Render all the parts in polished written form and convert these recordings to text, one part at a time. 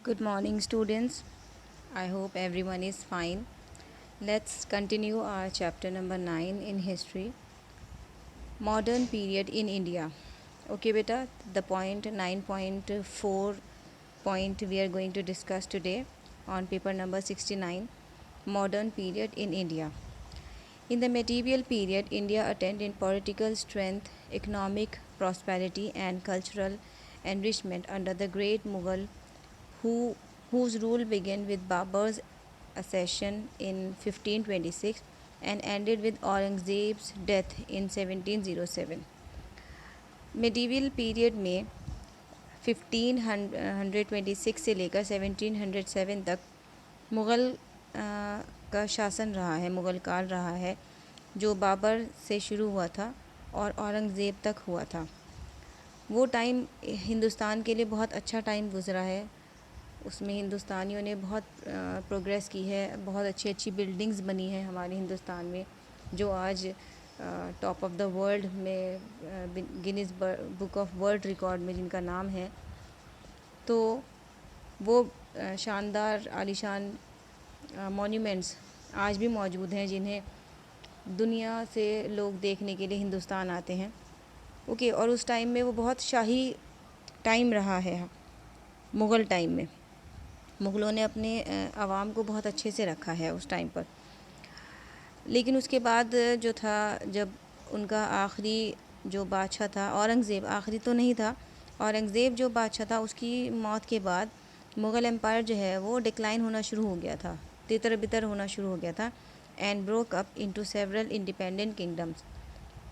Good morning, students. I hope everyone is fine. Let's continue our chapter number 9 in history, modern period in India. Okay, beta, the point 9.4 point we are going to discuss today on paper number 69, modern period in India. In the medieval period, India attained in political strength, economic prosperity, and cultural enrichment under the great Mughal who, whose rule began with Babur's accession in 1526 and ended with Aurangzeb's death in 1707. medieval period में 1526 से लेकर 1707 तक मुग़ल का शासन रहा है, मुग़ल काल रहा है, जो बाबर से शुरू हुआ था और औरंगज़ेब तक हुआ था। वो टाइम हिंदुस्तान के लिए बहुत अच्छा टाइम गुज़रा है। उसमें हिंदुस्तानियों ने बहुत प्रोग्रेस की है, बहुत अच्छी अच्छी बिल्डिंग्स बनी हैं हमारे हिंदुस्तान में, जो आज टॉप ऑफ द वर्ल्ड में Guinness book of world record में जिनका नाम है। तो वो शानदार आलीशान मॉन्यूमेंट्स आज भी मौजूद हैं, जिन्हें दुनिया से लोग देखने के लिए हिंदुस्तान आते हैं। ओके, और उस टाइम में वो बहुत शाही टाइम रहा है। मुग़ल टाइम में मुग़लों ने अपने आवाम को बहुत अच्छे से रखा है उस टाइम पर। लेकिन उसके बाद जो था, जब उनका आखिरी जो बादशाह था औरंगज़ेब, आखिरी तो नहीं था, औरंगज़ेब जो बादशाह था, उसकी मौत के बाद मुग़ल एम्पायर जो है वो डिक्लाइन होना शुरू हो गया था, तितर बितर होना शुरू हो गया था and broke up into several independent kingdoms,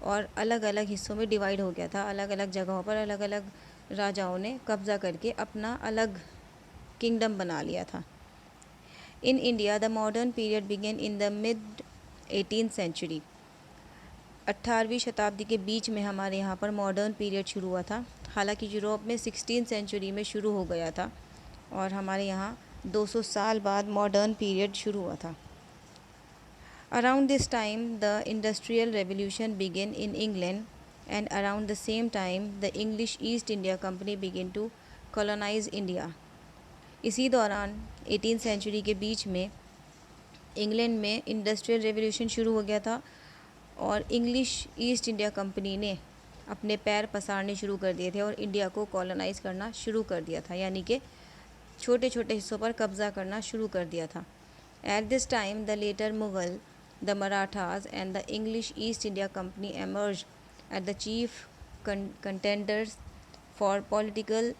और अलग अलग हिस्सों में डिवाइड हो गया था। अलग अलग जगहों पर अलग अलग राजाओं ने कब्ज़ा करके अपना अलग किंगडम बना लिया था। In India the modern period began in the mid 18th century. 18वीं शताब्दी के बीच में हमारे यहाँ पर मॉडर्न पीरियड शुरू हुआ था। हालांकि यूरोप में 16th सेंचुरी में शुरू हो गया था और हमारे यहाँ 200 साल बाद मॉडर्न पीरियड शुरू हुआ था। Around this time the industrial revolution began in England and around the same time the English East India Company began to colonise India. इसी दौरान 18th सेंचुरी के बीच में इंग्लैंड में इंडस्ट्रियल रेवोल्यूशन शुरू हो गया था और इंग्लिश ईस्ट इंडिया कंपनी ने अपने पैर पसारने शुरू कर दिए थे और इंडिया को कॉलोनाइज़ करना शुरू कर दिया था, यानी कि छोटे छोटे हिस्सों पर कब्ज़ा करना शुरू कर दिया था। At this time the later Mughal, the Marathas and the English East India Company emerge at the chief contenders for political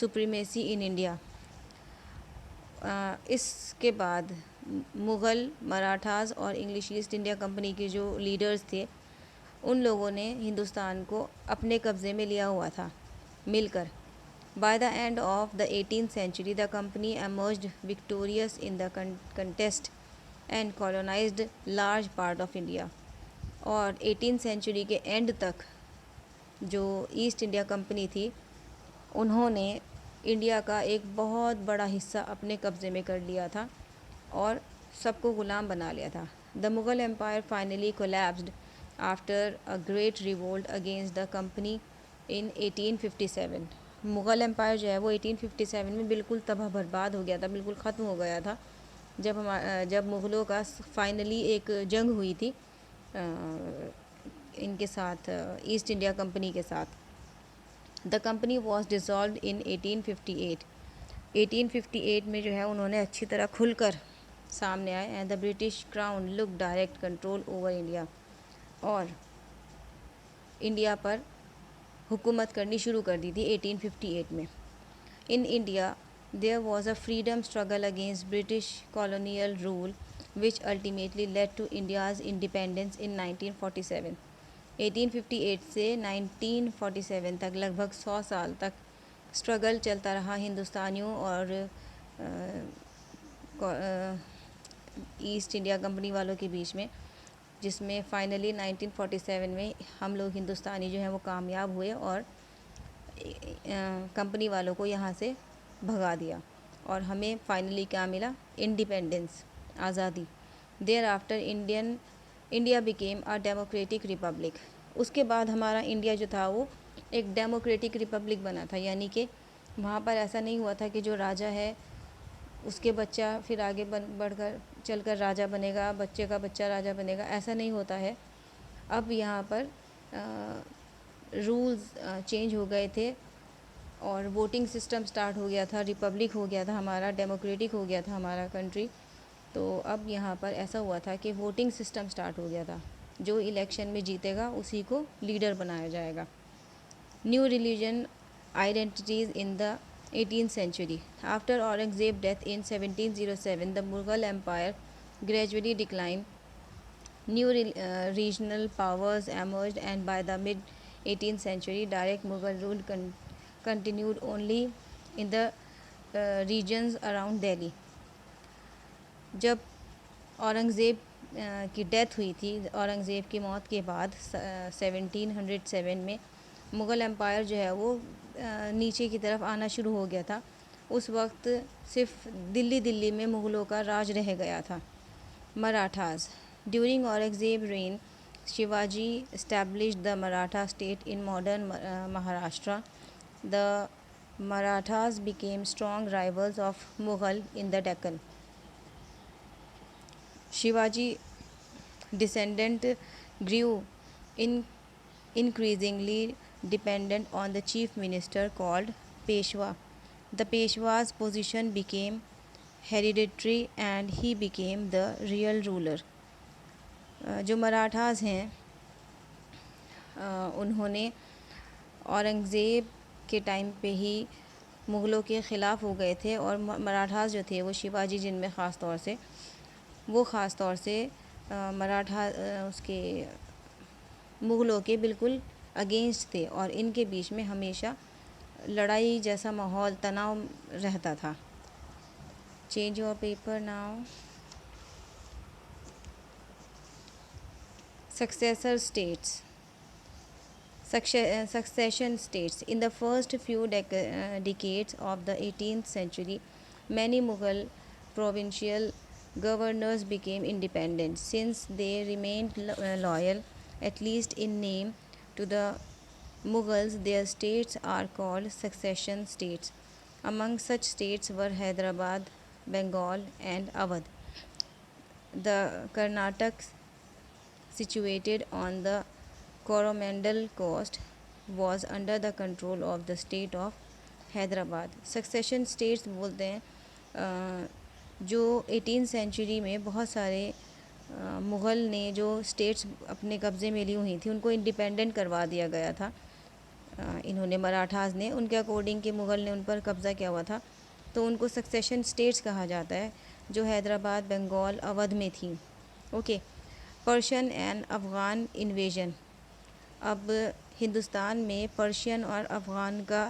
supremacy in India. इसके बाद मुग़ल, मराठास और इंग्लिश ईस्ट इंडिया कंपनी के जो लीडर्स थे, उन लोगों ने हिंदुस्तान को अपने कब्ज़े में लिया हुआ था मिलकर। By the end of the 18th century the company emerged victorious in the contest and colonised large part of India. और 18th सेंचुरी के एंड तक जो ईस्ट इंडिया कंपनी थी, उन्होंने इंडिया का एक बहुत बड़ा हिस्सा अपने कब्ज़े में कर लिया था और सबको ग़ुलाम बना लिया था। The Mughal empire finally collapsed after a great revolt against the company in 1857। Mughal empire जो है वो 1857 में बिल्कुल तबाह बर्बाद हो गया था, बिल्कुल ख़त्म हो गया था, जब मुग़लों का फाइनली एक जंग हुई थी इनके साथ, ईस्ट इंडिया कंपनी के साथ। द कंपनी वॉज डिज़ॉल्व इन 1858। 1858 में जो है उन्होंने अच्छी तरह खुलकर सामने आए and the British crown look direct control over India, और इंडिया पर हुकूमत करनी शुरू कर दी थी 1858 में। In India there was a freedom struggle against British colonial rule which ultimately led to India's independence in 1947। 1858 से 1947 तक लगभग 100 साल तक स्ट्रगल चलता रहा हिंदुस्तानियों और ईस्ट इंडिया कंपनी वालों के बीच में, जिसमें फ़ाइनली 1947 में हम लोग हिंदुस्तानी जो हैं वो कामयाब हुए और कंपनी वालों को यहाँ से भगा दिया और हमें फ़ाइनली क्या मिला? इंडिपेंडेंस, आज़ादी। Thereafter India became a democratic republic. उसके बाद हमारा इंडिया जो था वो एक डेमोक्रेटिक रिपब्लिक बना था, यानी कि वहाँ पर ऐसा नहीं हुआ था कि जो राजा है उसके बच्चा फिर आगे बढ़कर चलकर राजा बनेगा, बच्चे का बच्चा राजा बनेगा, ऐसा नहीं होता है। अब यहाँ पर रूल्स चेंज हो गए थे और वोटिंग सिस्टम स्टार्ट हो गया था, रिपब्लिक हो गया था हमारा, डेमोक्रेटिक हो गया था हमारा कंट्री। तो अब यहाँ पर ऐसा हुआ था कि वोटिंग सिस्टम स्टार्ट हो गया था, जो इलेक्शन में जीतेगा उसी को लीडर बनाया जाएगा। New religion identities in the 18th century. After Aurangzeb's death in 1707, the Mughal Empire gradually declined. New regional powers emerged, and by the mid 18th century, direct Mughal rule continued only in the regions around Delhi. जब औरंगज़ेब की death हुई थी, औरंगज़ेब की मौत के बाद 1707 में Mughal empire जो है वो नीचे की तरफ आना शुरू हो गया था। उस वक्त सिर्फ दिल्ली में मुग़लों का राज रह गया था। Marathas during Aurangzeb rain, Shivaji established the Maratha state in modern Maharashtra. The Marathas became strong rivals of Mughal in the Deccan. Shivaji descendant grew increasingly dependent on the chief minister called Peshwa. The Peshwa's position became hereditary and he became the real ruler. जो मराठास हैं उन्होंने औरंगज़ेब के time पे ही मुग़लों के ख़िलाफ़ हो गए थे और मराठास जो थे वो शिवाजी जिनमें ख़ास तौर से मराठा उसके मुग़लों के बिल्कुल अगेंस्ट थे और इनके बीच में हमेशा लड़ाई जैसा माहौल, तनाव रहता था। Change your paper now. Succession states. In the first few decades of the 18th century, many Mughal provincial governors became independent. Since they remained loyal, at least in name, to the Mughals, their states are called succession states. Among such states were Hyderabad, Bengal, and Awadh. The Karnataka, situated on the Coromandel coast, was under the control of the state of Hyderabad. Succession states बोलते हैं जो 18th century में बहुत सारे मुग़ल ने जो states अपने कब्ज़े में ली हुई थी उनको इंडिपेंडेंट करवा दिया गया था। इन्होंने मराठास ने, उनके अकॉर्डिंग के मुग़ल ने उन पर कब्ज़ा किया हुआ था, तो उनको सक्सेशन स्टेट्स कहा जाता है, जो हैदराबाद, बंगाल, अवध में थी। Okay. Persian and Afghan invasion. अब हिंदुस्तान में पर्शियन और अफ़गान का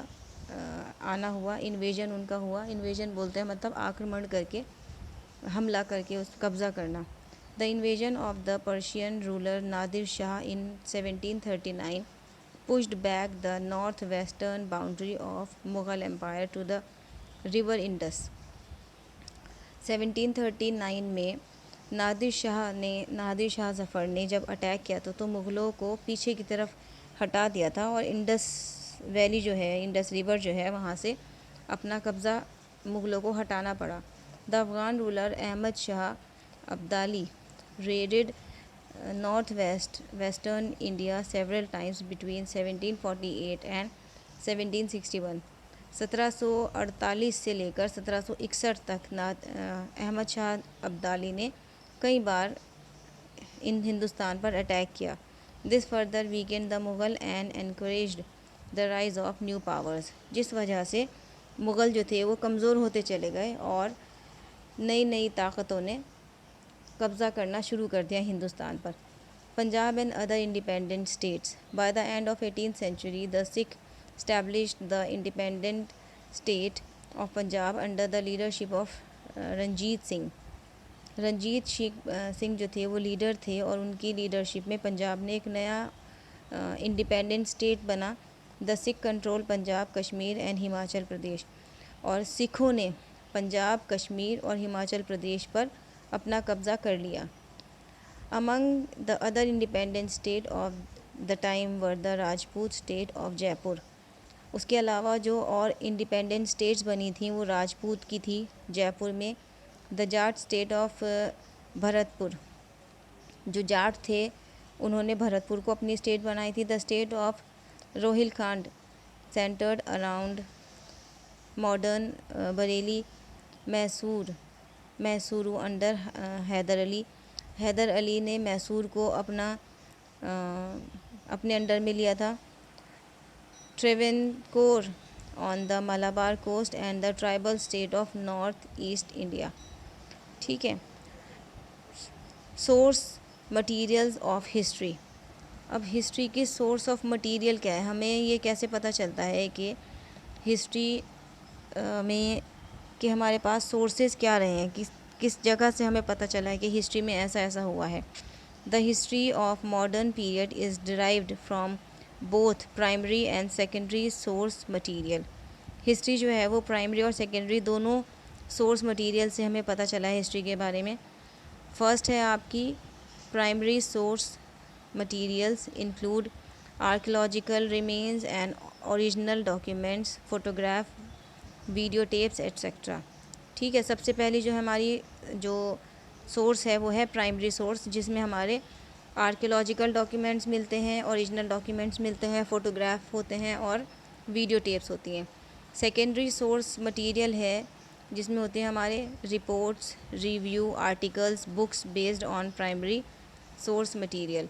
आना हुआ, इन्वेजन उनका हुआ। इन्वेजन बोलते हैं मतलब आक्रमण करके, हमला करके उस कब्ज़ा करना। The invasion of the Persian ruler Nadir Shah in 1739 pushed back the north-western boundary of Mughal Empire to the river Indus. 1739 में नादिर शाह ज़फ़र ने जब अटैक किया तो मुग़लों को पीछे की तरफ हटा दिया था और इंडस वैली जो है, इंडस रिवर जो है, वहाँ से अपना कब्ज़ा मुग़लों को हटाना पड़ा। The Afghan ruler Ahmad Shah Abdali raided western India several times between 1748 and 1761. 1748 से लेकर 1761 तक अहमद शाह अब्दाली ने कई बार हिंदुस्तान पर अटैक किया। This further Weeknd the Mughal and encouraged the rise of new powers. जिस वजह से मुग़ल जो थे वो कमज़ोर होते चले गए और नई ताकतों ने कब्ज़ा करना शुरू कर दिया हिंदुस्तान पर। Punjab and other independent states. Bye the end of 18th century, the Sikh established the independent state of Punjab under the leadership of Ranjit Singh. Ranjit Singh जो थे वो लीडर थे और उनकी लीडरशिप में पंजाब ने एक नया इंडिपेंडेंट स्टेट बना। The Sikh control Punjab, Kashmir and Himachal Pradesh. और सिखों ने पंजाब, कश्मीर और हिमाचल प्रदेश पर अपना कब्ज़ा कर लिया। Among the other independent state of the time were the Rajput state of Jaipur. उसके अलावा जो और इंडिपेंडेंट स्टेट्स बनी थी वो राजपूत की थी जयपुर में। The Jat state of Bharatpur, जो जाट थे उन्होंने भरतपुर को अपनी स्टेट बनाई थी। The state of Rohilkhand centred around modern Bareilly Mysuru under Hyder Ali. Hyder Ali ने मैसूर को अपने अंडर में लिया था। Travancore on the Malabar coast and the tribal state of north east India. ठीक है। Source materials of history. अब हिस्ट्री की सोर्स ऑफ मटेरियल क्या है, हमें ये कैसे पता चलता है कि हिस्ट्री में कि हमारे पास सोर्सेज क्या रहे हैं, किस जगह से हमें पता चला है कि हिस्ट्री में ऐसा ऐसा हुआ है। The history of modern period is derived from both primary and secondary source material. History जो है वो प्राइमरी और सेकेंडरी दोनों सोर्स मटेरियल से हमें पता चला है हिस्ट्री के बारे में। फर्स्ट है आपकी primary source materials include archaeological remains and original documents, photograph, video tapes etcetera. ठीक है। सबसे पहली जो हमारी जो सोर्स है वो है प्राइमरी सोर्स, जिसमें हमारे आर्कियोलॉजिकल डॉक्यूमेंट्स मिलते हैं, ओरिजिनल डॉक्यूमेंट्स मिलते हैं, फ़ोटोग्राफ होते हैं और वीडियो टेप्स होती हैं। सेकेंडरी सोर्स मटेरियल है जिसमें होते हैं हमारे reports, review, articles, books based on primary source material.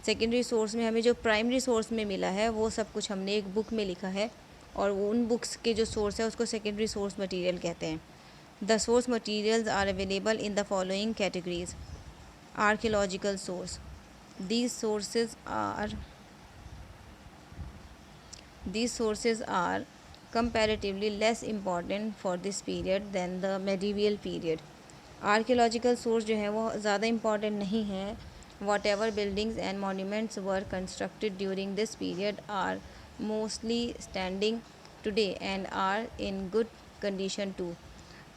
Secondary source में हमें जो प्राइमरी सोर्स में मिला है वो सब कुछ हमने एक बुक में लिखा है और उन बुक्स के जो सोर्स है उसको सेकेंडरी सोर्स मटेरियल कहते हैं। The source materials are available in the following categories. Archaeological source, these sources are comparatively less important for this period than the medieval period. Archaeological source जो है वो ज़्यादा इम्पॉर्टेंट नहीं है। Whatever buildings and monuments were constructed during this period are mostly standing today and are in good condition too.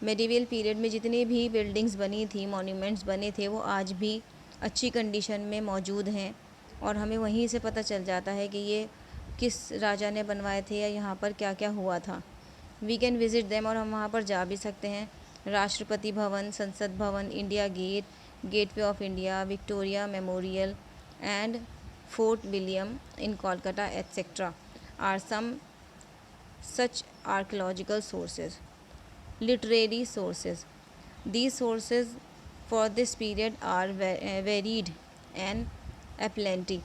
Medieval period में जितनी भी buildings बनी थी, मॉन्यूमेंट्स बने थे, वो आज भी अच्छी कंडीशन में मौजूद हैं और हमें वहीं से पता चल जाता है कि ये किस राजा ने बनवाए थे या यहाँ पर क्या क्या हुआ था। वी कैन विज़िट देम, और हम वहाँ पर जा भी सकते हैं। राष्ट्रपति Bhavan, Sansad Bhavan, India Gate, Gateway of India, Victoria Memorial and Fort William in Kolkata etcetera are some such archaeological sources. Literary sources. These sources for this period are varied and aplenty.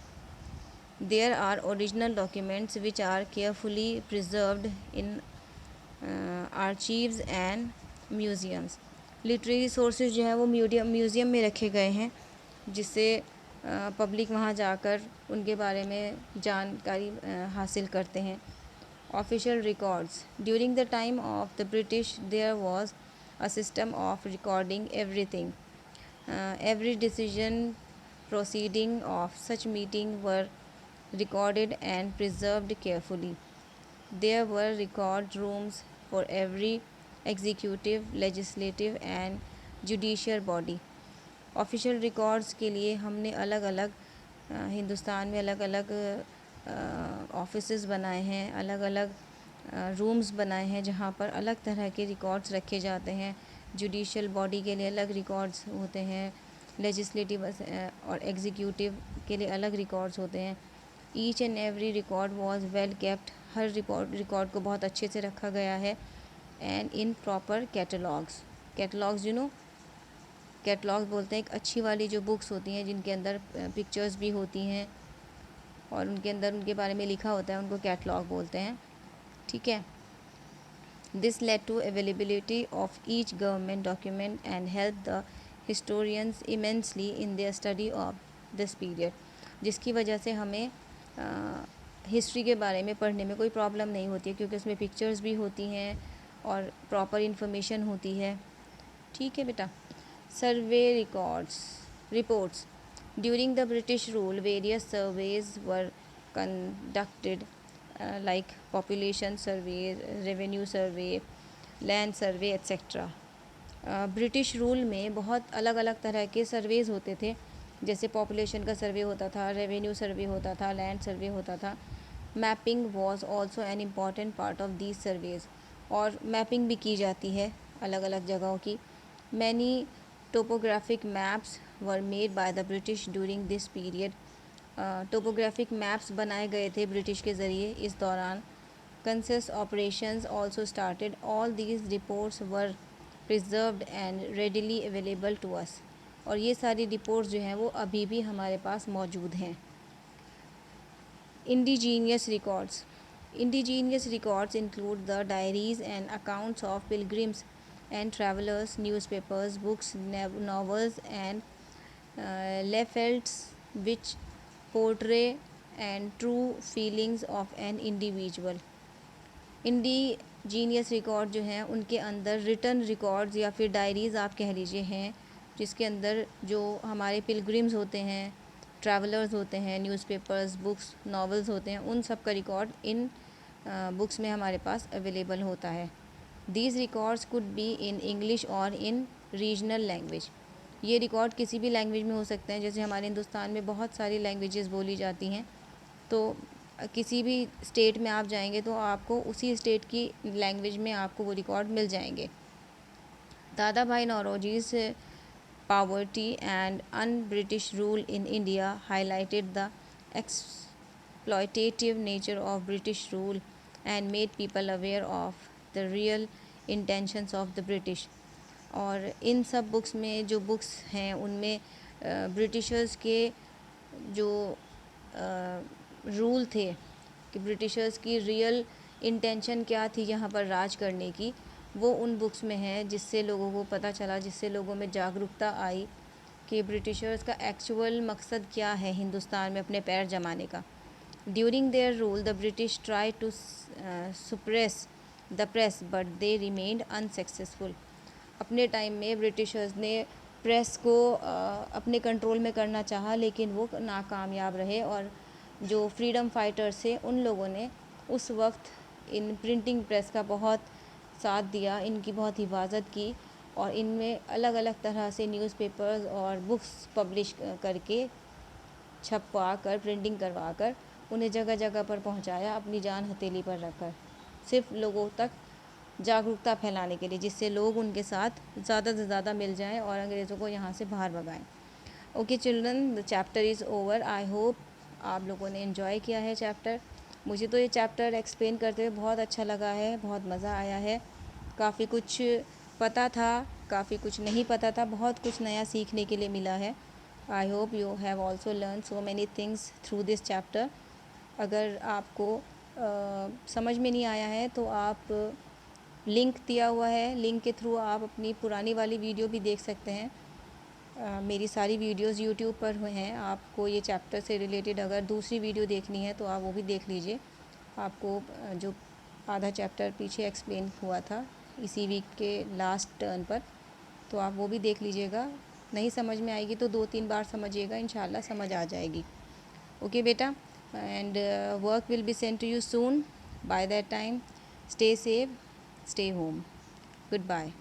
There are original documents which are carefully preserved in archives and museums. Literary sources जो है वो museum में रखे गए हैं, जिससे public वहाँ जाकर उनके बारे में जानकारी हासिल करते हैं। Official records. During the time of the British, there was a system of recording everything. Every decision proceeding of such meeting were recorded and preserved carefully. There were record rooms for every executive, legislative and judicial body. Official records के लिए हमने अलग अलग हिंदुस्तान में अलग अलग offices बनाए हैं, अलग अलग रूम्स बनाए हैं जहाँ पर अलग तरह के रिकॉर्ड्स रखे जाते हैं। जुडिशियल बॉडी के लिए अलग रिकॉर्ड्स होते हैं, लेजिस्लेटिव और एग्जीक्यूटिव के लिए अलग रिकॉर्ड्स होते हैं। Each and every record was well kept. Her record को बहुत अच्छे से रखा गया है। And in proper catalogues catalogues बोलते हैं एक अच्छी वाली जो बुक्स होती हैं जिनके अंदर पिक्चर्स भी होती हैं और उनके अंदर उनके बारे में लिखा होता है, उनको कैटलॉग बोलते हैं। ठीक है। This led to availability of each government document and help the historians immensely in their study of this period, जिसकी वजह से हमें हिस्ट्री के बारे में पढ़ने में कोई प्रॉब्लम नहीं होती है, क्योंकि उसमें पिक्चर्स भी होती हैं और प्रॉपर इन्फॉर्मेशन होती है। ठीक है बेटा। Survey reports. During the British rule various surveys were conducted like population survey, revenue survey, land survey etcetera. British rule में बहुत अलग अलग तरह के सर्वेज होते थे, जैसे पॉपुलेशन का सर्वे होता था, रेवेन्यू सर्वे होता था, लैंड सर्वे होता था। Mapping was also an important part of these surveys, और मैपिंग भी की जाती है अलग अलग जगहों की। Many topographic maps were made by the British during this period. Topographic maps बनाए गए थे ब्रिटिश के ज़रिए इस दौरान। Census operations also started. All these reports were preserved and readily available to us, और ये सारी रिपोर्ट्स जो हैं वो अभी भी हमारे पास मौजूद हैं। Indigenous records. Indigenous records include the diaries and accounts of pilgrims and travelers, newspapers, books, novels, and leaflets which portray and true feelings of an individual. Indigenous record जो हैं उनके अंदर रिटन रिकॉर्ड्स या फिर डायरीज़ आप कह लीजिए हैं, जिसके अंदर जो हमारे पिलग्रिम्स होते हैं, ट्रैवलर्स होते हैं, न्यूज़पेपर्स, बुक्स, नॉवेल्स होते हैं, उन सब का रिकॉर्ड इन बुक्स में हमारे पास अवेलेबल होता है। These records could be in English और इन रीजनल लैंग्वेज। ये रिकॉर्ड किसी भी लैंग्वेज में हो सकते हैं, जैसे हमारे हिंदुस्तान में बहुत सारी लैंग्वेजेस बोली जाती हैं, तो किसी भी स्टेट में आप जाएंगे तो आपको उसी स्टेट की लैंग्वेज में आपको वो रिकॉर्ड मिल जाएंगे। दादा भाई नौरोजी's poverty and un-British rule in India highlighted the exploitative nature of British rule and made people aware of the real intentions of the British। और इन सब बुक्स में जो बुक्स हैं उनमें ब्रिटिशर्स के जो रूल थे कि ब्रिटिशर्स की रियल इंटेंशन क्या थी यहाँ पर राज करने की, वो उन बुक्स में है, जिससे लोगों को पता चला, जिससे लोगों में जागरूकता आई कि ब्रिटिशर्स का एक्चुअल मकसद क्या है हिंदुस्तान में अपने पैर जमाने का। During their rule the British try to suppress the press but they remained unsuccessful. अपने टाइम में ब्रिटिशर्स ने प्रेस को अपने कंट्रोल में करना चाहा, लेकिन वो नाकामयाब रहे, और जो फ्रीडम फाइटर्स थे उन लोगों ने उस वक्त इन प्रिंटिंग प्रेस का बहुत साथ दिया, इनकी बहुत हिफाजत की, और इनमें अलग अलग तरह से न्यूज़पेपर्स और बुक्स पब्लिश करके, छपवा कर, प्रिंटिंग करवा कर उन्हें जगह जगह पर पहुंचाया, अपनी जान हथेली पर रखकर, सिर्फ लोगों तक जागरूकता फैलाने के लिए, जिससे लोग उनके साथ ज़्यादा से ज़्यादा मिल जाएं और अंग्रेज़ों को यहाँ से बाहर भगाएं। Okay children, the chapter is over. I hope आप लोगों ने एंजॉय किया है चैप्टर। मुझे तो ये चैप्टर एक्सप्लेन करते हुए बहुत अच्छा लगा है, बहुत मज़ा आया है। काफ़ी कुछ पता था, काफ़ी कुछ नहीं पता था, बहुत कुछ नया सीखने के लिए मिला है। I hope you have also learn so many things through this chapter. अगर आपको समझ में नहीं आया है तो आप लिंक दिया हुआ है, लिंक के थ्रू आप अपनी पुरानी वाली वीडियो भी देख सकते हैं। मेरी सारी वीडियोस यूट्यूब पर हैं। आपको ये चैप्टर से रिलेटेड अगर दूसरी वीडियो देखनी है तो आप वो भी देख लीजिए। आपको जो आधा चैप्टर पीछे एक्सप्लेन हुआ था इसी वीक के लास्ट टर्न पर, तो आप वो भी देख लीजिएगा। नहीं समझ में आएगी तो 2-3 बार समझिएगा, इंशाल्लाह समझ आ जाएगी। ओके बेटा, and work will be send to you soon. By that time stay safe, stay home. Good bye.